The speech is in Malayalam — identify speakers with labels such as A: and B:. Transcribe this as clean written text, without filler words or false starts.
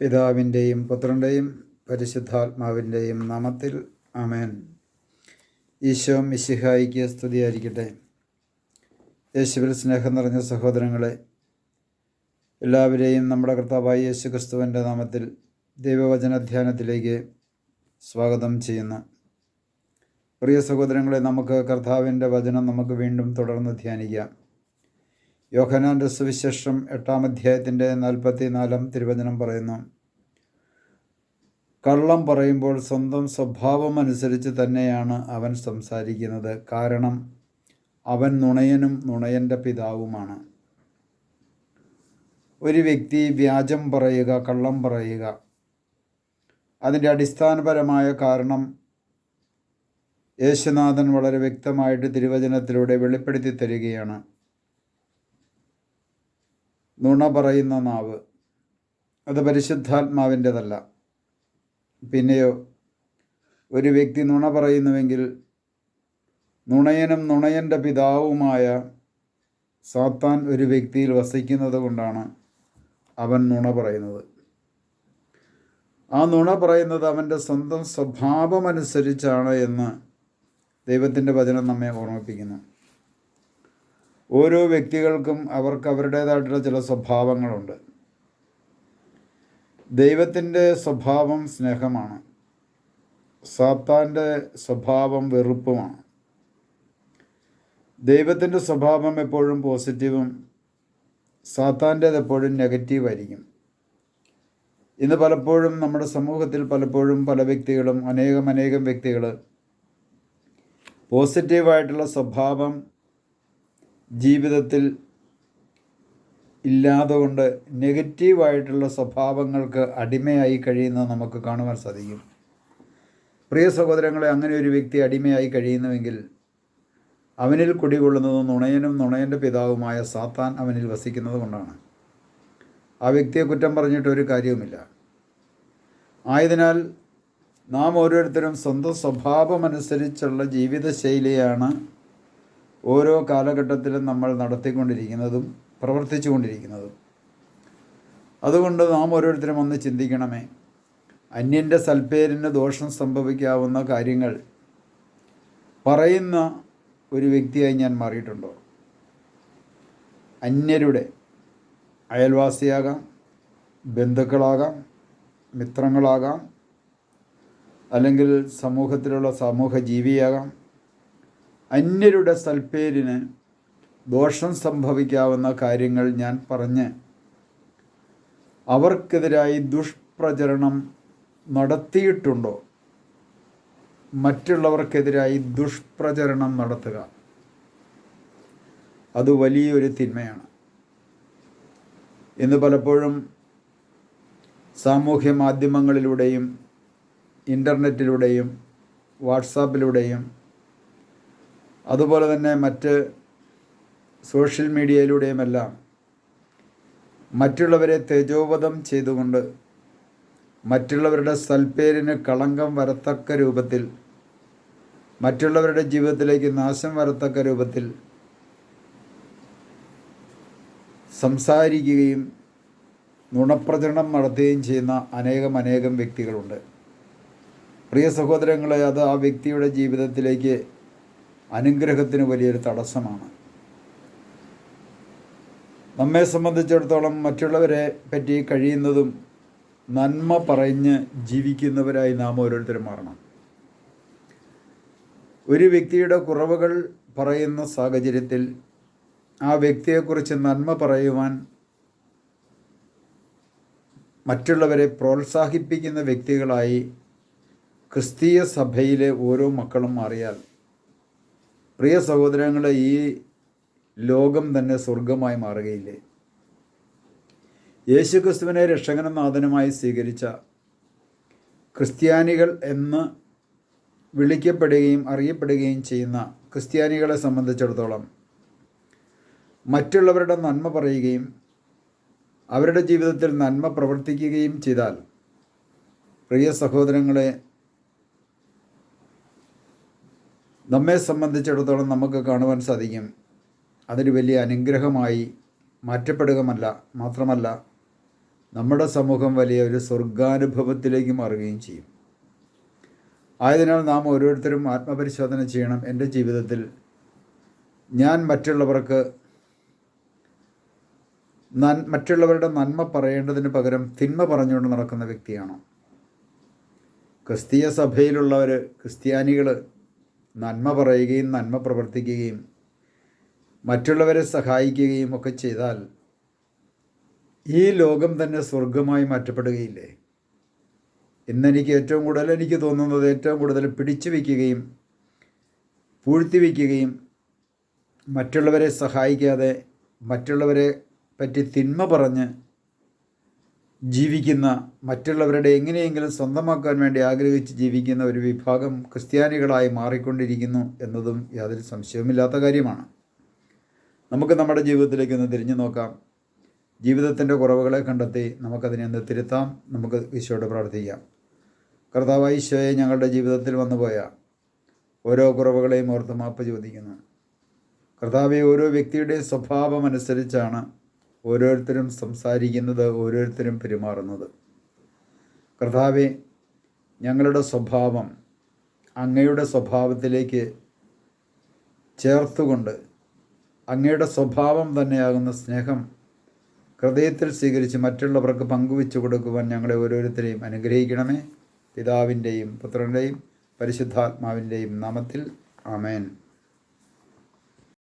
A: പിതാവിൻ്റെയും പുത്രൻ്റെയും പരിശുദ്ധാത്മാവിൻ്റെയും നാമത്തിൽ ആമേൻ. ഈശോ മിശിഹായിക്ക് സ്തുതിയായിരിക്കട്ടെ. യേശുവിൽ സ്നേഹം നിറഞ്ഞ സഹോദരങ്ങളെ, എല്ലാവരെയും നമ്മുടെ കർത്താവായ യേശു ക്രിസ്തുവിൻ്റെ നാമത്തിൽ ദൈവവചന ധ്യാനത്തിലേക്ക് സ്വാഗതം ചെയ്യുന്നു. പ്രിയ സഹോദരങ്ങളെ, നമുക്ക് കർത്താവിൻ്റെ വചനം നമുക്ക് വീണ്ടും തുടർന്ന് ധ്യാനിക്കാം. യോഹന്നാൻ്റെ സുവിശേഷം 8-ാം അധ്യായത്തിൻ്റെ 44-ാം തിരുവചനം പറയുന്നു: കള്ളം പറയുമ്പോൾ സ്വന്തം സ്വഭാവം അനുസരിച്ച് തന്നെയാണ് അവൻ സംസാരിക്കുന്നത്, കാരണം അവൻ നുണയനും നുണയൻ്റെ പിതാവുമാണ്. ഒരു വ്യക്തി വ്യാജം പറയുക, കള്ളം പറയുക, അതിൻ്റെ അടിസ്ഥാനപരമായ കാരണം യേശുനാഥൻ വളരെ വ്യക്തമായിട്ട് തിരുവചനത്തിലൂടെ വെളിപ്പെടുത്തി തരികയാണ്. നുണ പറയുന്ന നാവ് അത് പരിശുദ്ധാത്മാവിൻ്റെതല്ല. പിന്നെയോ, ഒരു വ്യക്തി നുണ പറയുന്നുവെങ്കിൽ നുണയനും നുണയൻ്റെ പിതാവുമായ സാത്താൻ ഒരു വ്യക്തിയിൽ വസിക്കുന്നത് കൊണ്ടാണ് അവൻ നുണ പറയുന്നത്. ആ നുണ പറയുന്നത് അവൻ്റെ സ്വന്തം സ്വഭാവമനുസരിച്ചാണ് എന്ന് ദൈവത്തിൻ്റെ വചനം നമ്മെ ഓർമ്മിപ്പിക്കുന്നു. ഓരോ വ്യക്തികൾക്കും അവർക്ക് അവരുടേതായിട്ടുള്ള ചില സ്വഭാവങ്ങളുണ്ട്. ദൈവത്തിൻ്റെ സ്വഭാവം സ്നേഹമാണ്, സാത്താൻ്റെ സ്വഭാവം വെറുപ്പുമാണ്. ദൈവത്തിൻ്റെ സ്വഭാവം എപ്പോഴും പോസിറ്റീവും സാത്താൻ്റേത് എപ്പോഴും നെഗറ്റീവായിരിക്കും. ഇന്ന് പലപ്പോഴും നമ്മുടെ സമൂഹത്തിൽ പല വ്യക്തികളും അനേകം വ്യക്തികൾ പോസിറ്റീവായിട്ടുള്ള സ്വഭാവം ജീവിതത്തിൽ ഇല്ലാതെ കൊണ്ട് നെഗറ്റീവായിട്ടുള്ള സ്വഭാവങ്ങൾക്ക് അടിമയായി കഴിയുന്നത് നമുക്ക് കാണുവാൻ സാധിക്കും. പ്രിയ സഹോദരങ്ങളെ, അങ്ങനെ ഒരു വ്യക്തി അടിമയായി കഴിയുന്നുവെങ്കിൽ അവനിൽ കുടികൊള്ളുന്നത് നുണയനും നുണയൻ്റെ പിതാവുമായ സാത്താൻ അവനിൽ വസിക്കുന്നത് കൊണ്ടാണ്. ആ വ്യക്തിയെ കുറ്റം പറഞ്ഞിട്ടൊരു കാര്യവുമില്ല. ആയതിനാൽ നാം ഓരോരുത്തരും സ്വന്തം സ്വഭാവമനുസരിച്ചുള്ള ജീവിതശൈലിയാണ് ഓരോ കാലഘട്ടത്തിലും നമ്മൾ നടത്തിക്കൊണ്ടിരിക്കുന്നതും പ്രവർത്തിച്ചു കൊണ്ടിരിക്കുന്നതും. അതുകൊണ്ട് നാം ഓരോരുത്തരും ഒന്ന് ചിന്തിക്കണമേ, അന്യൻ്റെ സൽപ്പേരിന് ദോഷം സംഭവിക്കാവുന്ന കാര്യങ്ങൾ പറയുന്ന ഒരു വ്യക്തിയായി ഞാൻ മാറിയിട്ടുണ്ടോ? അന്യരുടെ അയൽവാസിയാകാം, ബന്ധുക്കളാകാം, മിത്രങ്ങളാകാം, അല്ലെങ്കിൽ സമൂഹത്തിലുള്ള സമൂഹ ജീവിയാകാം. അന്യരുടെ സൽപ്പേരിന് ദോഷം സംഭവിക്കാവുന്ന കാര്യങ്ങൾ ഞാൻ പറഞ്ഞ് അവർക്കെതിരായി ദുഷ്പ്രചരണം നടത്തിയിട്ടുണ്ടോ? മറ്റുള്ളവർക്കെതിരായി ദുഷ്പ്രചരണം നടത്തുക അത് വലിയൊരു തിന്മയാണ്. ഇന്ന് പലപ്പോഴും സാമൂഹ്യ മാധ്യമങ്ങളിലൂടെയും ഇൻ്റർനെറ്റിലൂടെയും വാട്സാപ്പിലൂടെയും അതുപോലെ തന്നെ മറ്റ് സോഷ്യൽ മീഡിയയിലൂടെയുമെല്ലാം മറ്റുള്ളവരെ തേജോവധം ചെയ്തുകൊണ്ട് മറ്റുള്ളവരുടെ സൽപ്പേരിന് കളങ്കം വരത്തക്ക രൂപത്തിൽ, മറ്റുള്ളവരുടെ ജീവിതത്തിലേക്ക് നാശം വരത്തക്ക രൂപത്തിൽ സംസാരിക്കുകയും നുണപ്രചരണം നടത്തുകയും ചെയ്യുന്ന അനേകം വ്യക്തികളുണ്ട്. പ്രിയ സഹോദരങ്ങളെ, അത് ആ വ്യക്തിയുടെ ജീവിതത്തിലേക്ക് അനുഗ്രഹത്തിന് വലിയൊരു തടസ്സമാണ്. നമ്മെ സംബന്ധിച്ചിടത്തോളം മറ്റുള്ളവരെ പറ്റി കഴിയുന്നതും നന്മ പറഞ്ഞ് ജീവിക്കുന്നവരായി നാം ഓരോരുത്തരും മാറണം. ഒരു വ്യക്തിയുടെ കുറവുകൾ പറയുന്ന സാഹചര്യത്തിൽ ആ വ്യക്തിയെക്കുറിച്ച് നന്മ പറയുവാൻ മറ്റുള്ളവരെ പ്രോത്സാഹിപ്പിക്കുന്ന വ്യക്തികളായി ക്രിസ്തീയ സഭയിലെ ഓരോ മക്കളും മാറിയാൽ, പ്രിയ സഹോദരങ്ങളെ, ഈ ലോകം തന്നെ സ്വർഗമായി മാറുകയില്ലേ? യേശുക്രിസ്തുവിനെ രക്ഷകനും നാഥനുമായി സ്വീകരിച്ച ക്രിസ്ത്യാനികൾ എന്ന് വിളിക്കപ്പെടുകയും അറിയപ്പെടുകയും ചെയ്യുന്ന ക്രിസ്ത്യാനികളെ സംബന്ധിച്ചിടത്തോളം മറ്റുള്ളവരുടെ നന്മ പറയുകയും അവരുടെ ജീവിതത്തിൽ നന്മ പ്രവർത്തിക്കുകയും ചെയ്താൽ, പ്രിയ സഹോദരങ്ങളെ, നമ്മെ സംബന്ധിച്ചിടത്തോളം നമുക്ക് കാണുവാൻ സാധിക്കും അതൊരു വലിയ അനുഗ്രഹമായി മാറ്റപ്പെടുകയല്ല, മാത്രമല്ല നമ്മുടെ സമൂഹം വലിയ ഒരു സ്വർഗാനുഭവത്തിലേക്ക് മാറുകയും ചെയ്യും. ആയതിനാൽ നാം ഓരോരുത്തരും ആത്മപരിശോധന ചെയ്യണം. എൻ്റെ ജീവിതത്തിൽ ഞാൻ മറ്റുള്ളവരുടെ നന്മ പറയേണ്ടതിന് പകരം തിന്മ പറഞ്ഞുകൊണ്ട് നടക്കുന്ന വ്യക്തിയാണോ? ക്രിസ്തീയ സഭയിലുള്ളവർ, ക്രിസ്ത്യാനികൾ നന്മ പറയുകയും നന്മ പ്രവർത്തിക്കുകയും മറ്റുള്ളവരെ സഹായിക്കുകയും ഒക്കെ ചെയ്താൽ ഈ ലോകം തന്നെ സ്വർഗമായി മാറ്റപ്പെടുകയില്ലേ? ഇന്നെനിക്ക് എനിക്ക് തോന്നുന്നത് ഏറ്റവും കൂടുതൽ പിടിച്ചു വയ്ക്കുകയും പൂഴ്ത്തി വയ്ക്കുകയും മറ്റുള്ളവരെ സഹായിക്കാതെ മറ്റുള്ളവരെ പറ്റി തിന്മ പറഞ്ഞ് ജീവിക്കുന്ന, മറ്റുള്ളവരുടെ എങ്ങനെയെങ്കിലും സ്വന്തമാക്കാൻ വേണ്ടി ആഗ്രഹിച്ച് ജീവിക്കുന്ന ഒരു വിഭാഗം ക്രിസ്ത്യാനികളായി മാറിക്കൊണ്ടിരിക്കുന്നു എന്നതും യാതൊരു സംശയവുമില്ലാത്ത കാര്യമാണ്. നമുക്ക് നമ്മുടെ ജീവിതത്തിലേക്ക് ഒന്ന് തിരിഞ്ഞു നോക്കാം. ജീവിതത്തിൻ്റെ കുറവുകളെ കണ്ടെത്തി നമുക്കതിനെ ഒന്ന് തിരുത്താം. നമുക്ക് ഈശോയോട് പ്രാർത്ഥിക്കാം. കർത്താവായ ഈശോയെ, ഞങ്ങളുടെ ജീവിതത്തിൽ വന്നുപോയ ഓരോ കുറവുകളെയും ഓർത്ത് മാപ്പ് ചോദിക്കുന്നു. കർത്താവെ, ഓരോ വ്യക്തിയുടെയും സ്വഭാവം അനുസരിച്ചാണ് ഓരോരുത്തരും സംസാരിക്കുന്നത്, ഓരോരുത്തരും പെരുമാറുന്നത്. കർത്താവെ, ഞങ്ങളുടെ സ്വഭാവം അങ്ങയുടെ സ്വഭാവത്തിലേക്ക് ചേർത്തുകൊണ്ട് അങ്ങയുടെ സ്വഭാവം തന്നെയാകുന്ന സ്നേഹം ഹൃദയത്തിൽ സ്വീകരിച്ച് മറ്റുള്ളവർക്ക് പങ്കുവെച്ചു കൊടുക്കുവാൻ ഞങ്ങളെ ഓരോരുത്തരെയും അനുഗ്രഹിക്കണമേ. പിതാവിൻ്റെയും പുത്രൻ്റെയും പരിശുദ്ധാത്മാവിൻ്റെയും നാമത്തിൽ ആമേൻ.